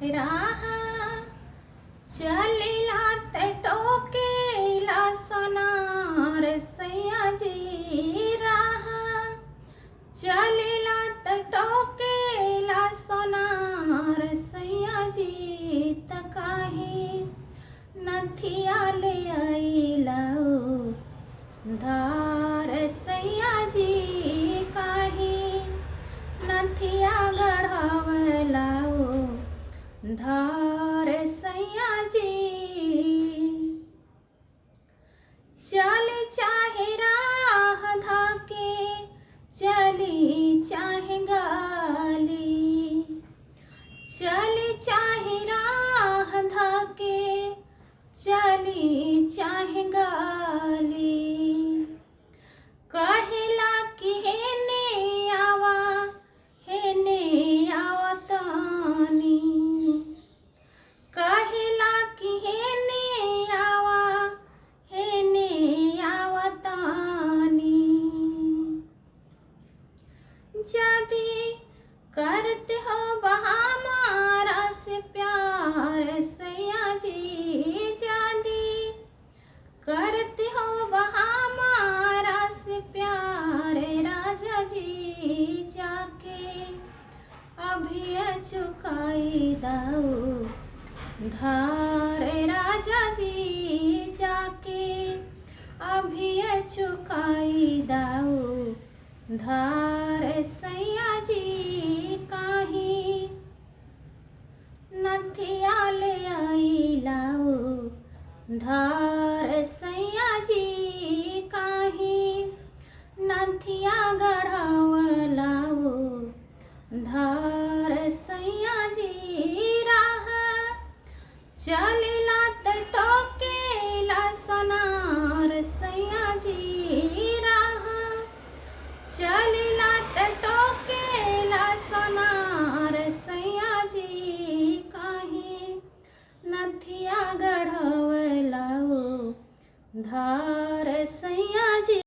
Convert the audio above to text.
राह चलिला त टोकेला सोनार सैया जी राह चलिला त टोकेला सोनार सैया जी त काहे नथिया ले आइला धार सैया जी काहे नथिया गढ़ावला धार सैया जी चली चाहे राह धाके चली चाहे गाली चली चाहे राह धाके चली चाहे गाली कहेला कि हेने आवा तानी कहेला कि हेने आवा तानी यदि करते हो हमारा से प्यार सैया जी यदि करते हो हमारा से प्यार राजा जी जाके अभी चुकाई दाऊ धार राजा जी जाके अभी चुकाई दाऊ धार सैया जी काहे नथिया ले आइलाऊ धार सैया जी काहे नथिया गढ़ावलाऊ धार सैया जी राह चलिला त टोकेला सोनार सैया जी राह चलिला त टोकेला सोनार सैया जी काहे नथिया गढ़ावलाऊ धार